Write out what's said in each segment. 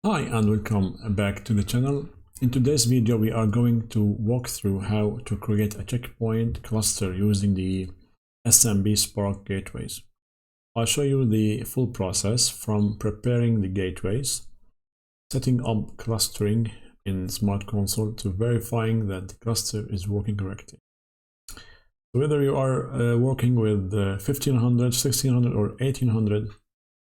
Hi and welcome back to the channel. In today's video we are going to walk through how to create a checkpoint cluster using the SMB Spark gateways. I'll show you the full process from preparing the gateways, setting up clustering in Smart Console to verifying that the cluster is working correctly. So whether you are working with 1500, 1600 or 1800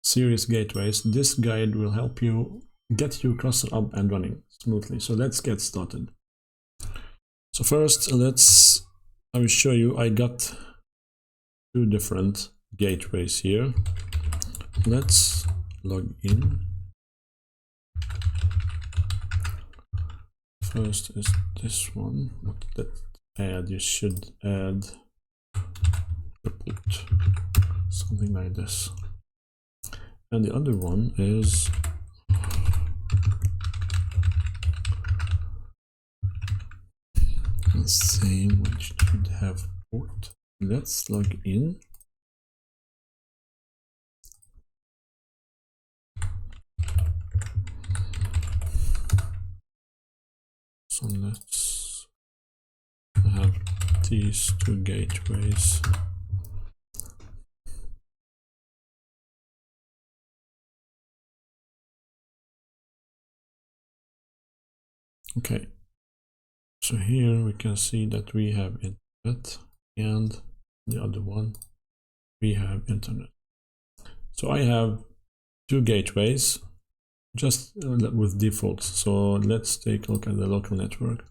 series gateways, this guide will help you get your cluster up and running smoothly. So let's get started. So first I will show you, I got two different gateways here. Let's log in. First is this one, you should add the port, something like this. And the other one is the same, which should have port. Let's log in. So let's have these two gateways. Okay, so here we can see that we have internet, and the other one we have internet. So I have two gateways just with defaults. So let's take a look at the local network.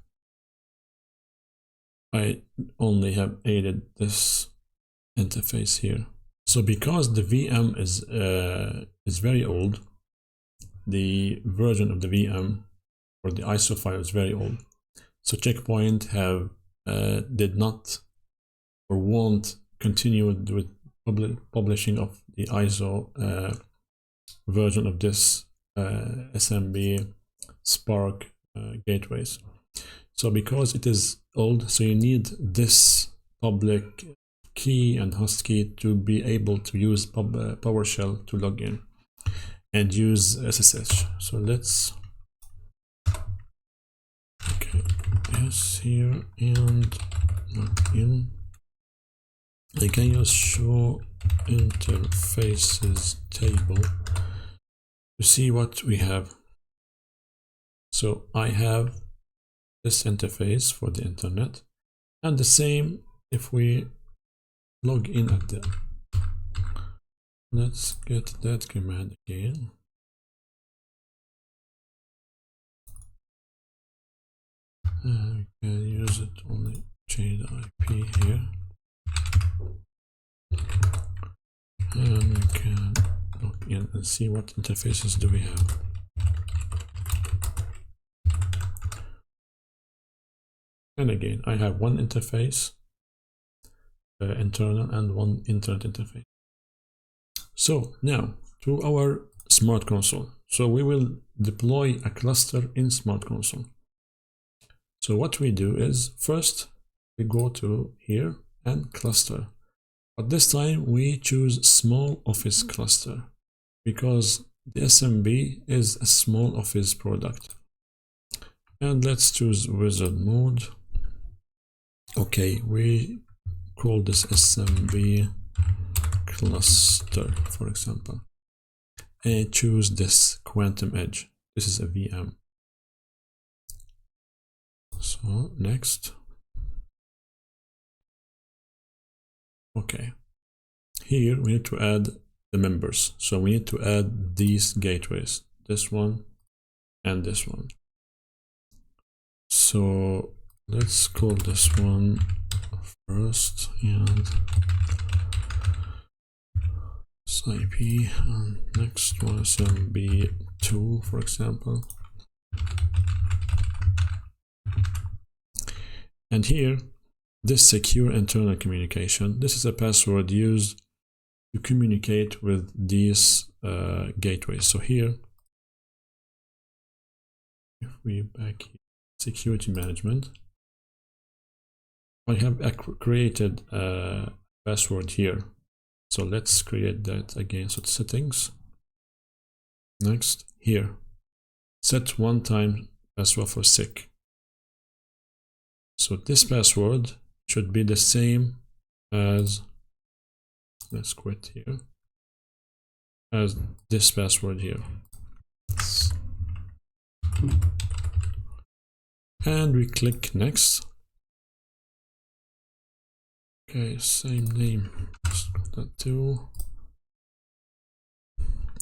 I only have added this interface here. So because the VM is very old, the version of the VM or the ISO file is very old. So Check Point did not or won't continue with publishing of the ISO version of this SMB Spark gateways. So because it is old, so you need this public key and host key to be able to use PowerShell to log in and use SSH. So let's here and log in. I can use show interfaces table to see what we have. So I have this interface for the internet, and the same if we log in at the. Let's get that command again. We can use it, only change the IP here, and we can log in and see what interfaces do we have. And again, I have one interface, internal, and one internet interface. So now to our Smart Console. So we will deploy a cluster in Smart Console. So what we do is first we go to here and cluster, but this time we choose small office cluster because the SMB is a small office product. And let's choose wizard mode. Okay, we call this SMB cluster, for example, and choose this Quantum Edge. This is a VM. So next, okay, here we need to add the members. So we need to add these gateways, this one and this one. So let's call this one first and IP, and next one is SMB2, for example. And here, this secure internal communication, this is a password used to communicate with these gateways. So here, if we back here, security management, I have created a password here. So let's create that again. So settings, next here, set one-time password for SIC. So this password should be the same as, let's quit here, as this password here. And we click next. Okay, same name, just got that too.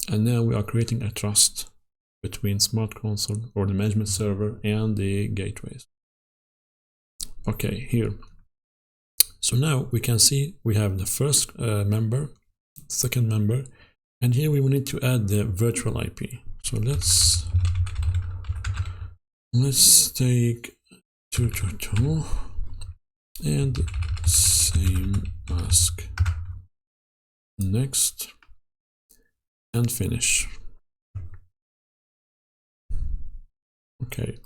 And now we are creating a trust between Smart Console or the management server and the gateways. Okay, here. So now we can see we have the first member, second member, and here we will need to add the virtual IP. So let's take 222 and same mask. Next and finish. Okay,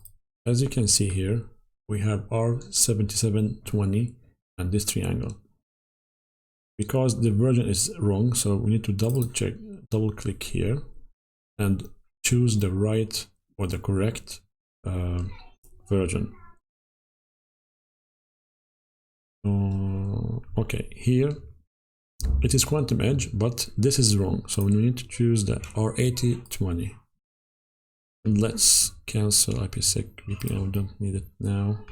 as you can see here, we have R7720 and this triangle. Because the version is wrong, so we need to double click here and choose the right or the correct version. Okay, here it is Quantum Edge, but this is wrong, so we need to choose the R8020. And let's cancel IPsec VPN, we don't need it now.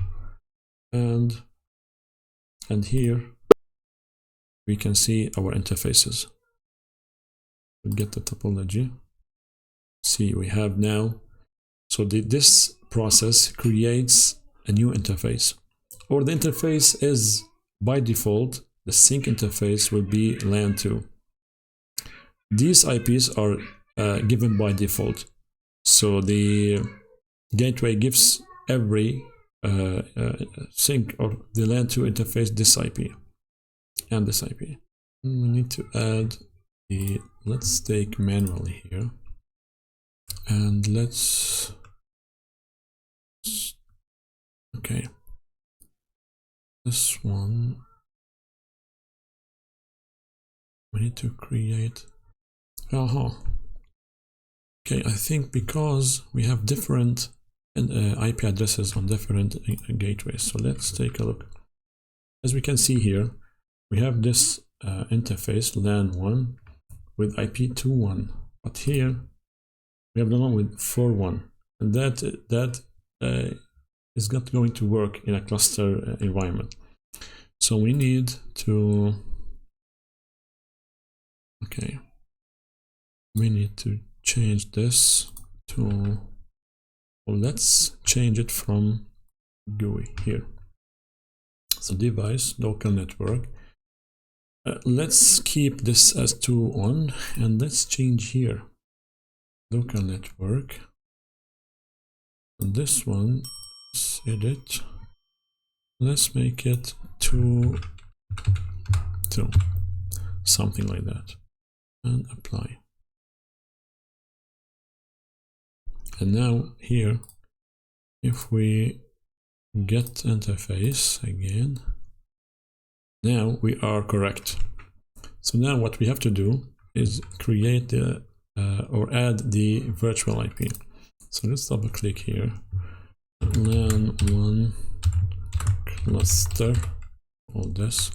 And here we can see our interfaces. We get the topology. See, we have now, so this process creates a new interface, or the interface is by default, the sync interface will be LAN 2. These IPs are given by default. So the gateway gives every sync or the LAN 2 interface this IP and this IP. We need to add the, let's take manually here, and let's, okay, this one we need to create. Okay, I think because we have different IP addresses on different gateways. So let's take a look. As we can see here, we have this interface LAN 1 with IP 2.1, but here we have the one with 4.1, and that is not going to work in a cluster environment. So we need to, okay, we need to change this to, well, let's change it from GUI here. So device, local network. Let's keep this as 2.1 and let's change here. Local network. And this one, let's edit. Let's make it 2.2, something like that, and apply. And now here, if we get interface again, now we are correct. So now what we have to do is create the or add the virtual IP. So let's double click here, LAN 1 cluster, all this,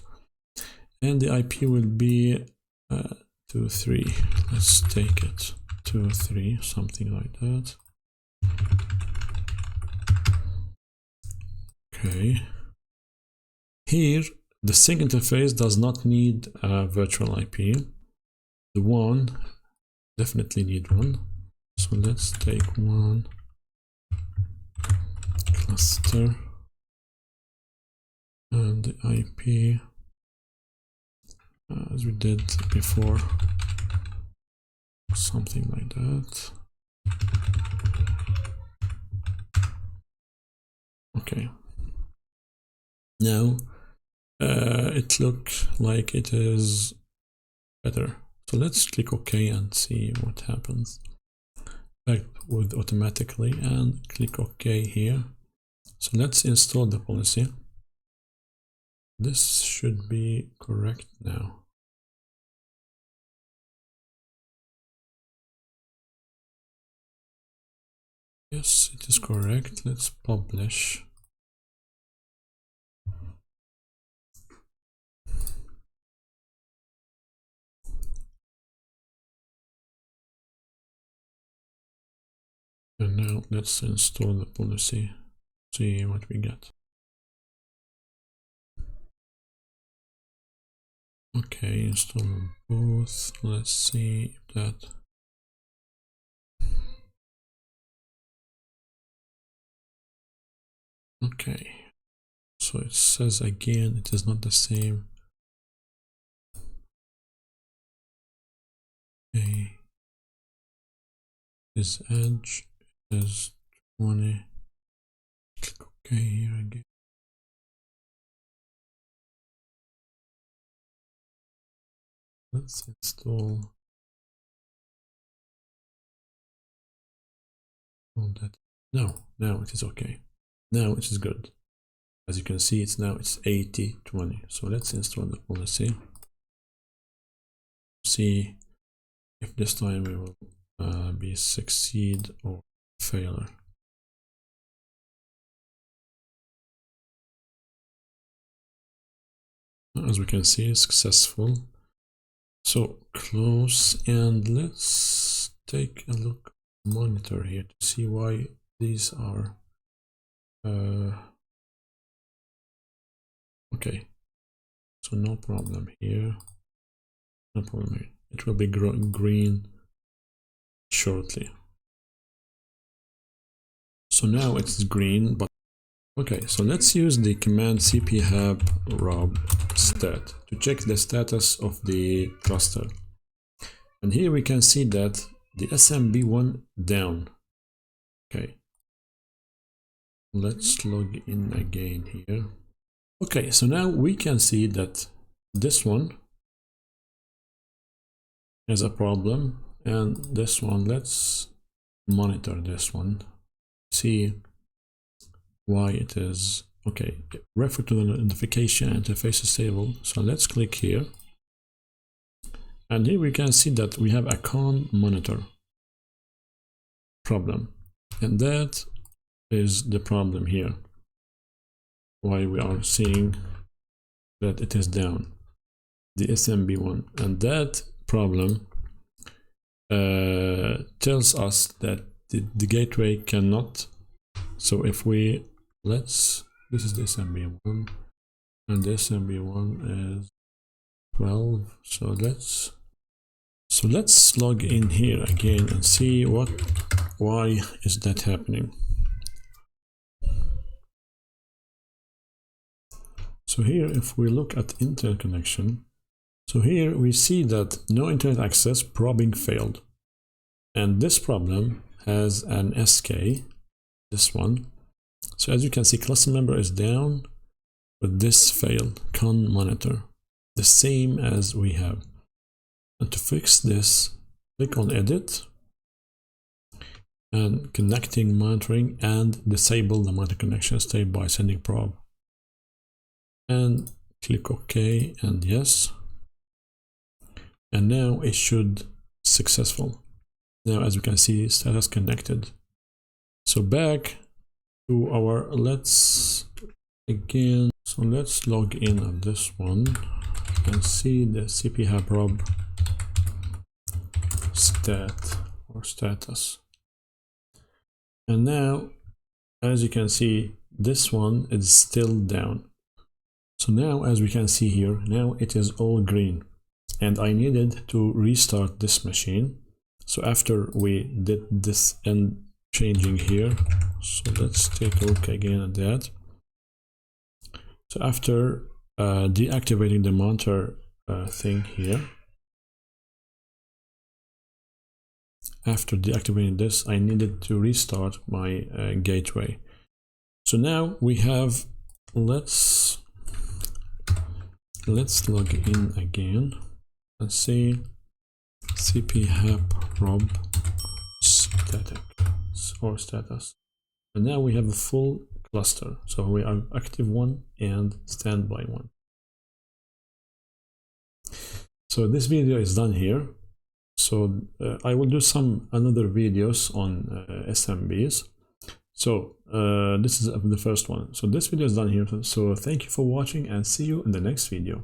and the IP will be 2.3. Let's take it 2.3, something like that. Okay, here the sync interface does not need a virtual IP. The one definitely need one. So let's take one cluster and the IP as we did before, something like that. Okay, now it looks like it is better. So let's click OK and see what happens. Back with automatically and click OK here. So let's install the policy. This should be correct now. Yes, it is correct. Let's publish. And now let's install the policy, see what we get. Okay, install them both. Let's see if that. Okay, so it says again it is not the same. Okay, this edge is 20. Click OK here again. Let's install all that. No, now it is okay. Now it is good. As you can see, it's 80/20. So let's install the policy. See if this time we will be succeed or failure. As we can see, successful. So close, and let's take a look monitor here to see why these are okay. So no problem here, no problem here. It will be green shortly. So now it's green, but okay, so let's use the command cphab rob stat to check the status of the cluster. And here we can see that the SMB1 down. Okay, let's log in again here. Okay, so now we can see that this one has a problem, and this one, let's monitor this one, see why it is. Okay, refer to the notification interface is stable. So let's click here, and here we can see that we have a con monitor problem, and that is the problem here, why we are seeing that it is down, the SMB1, and that problem tells us that the gateway cannot. So if we this is the SMB1, and the SMB1 is 12. So let's log in here again and see why is that happening. So here, if we look at internet connection, so here we see that no internet access, probing failed, and this problem has an SK, this one. So as you can see, cluster member is down, but this failed, con monitor, the same as we have. And to fix this, click on edit and connecting monitoring, and disable the monitor connection state by sending probe, and click OK and yes, and now it should successful. Now as we can see, status connected. So back to our, let's again, so let's log in on this one and see the cphab rob stat or status. And now as you can see, this one is still down. So now as we can see here, now it is all green, and I needed to restart this machine. So after we did this and changing here, so let's take a look again at that. So after deactivating the monitor thing here, after deactivating this, I needed to restart my gateway. So now we have, let's log in again and see cphab rob static or status, and now we have a full cluster. So we are active 1 and standby 1. So this video is done here. So I will do some another videos on SMBs. So this is the first one. So this video is done here. So thank you for watching and see you in the next video.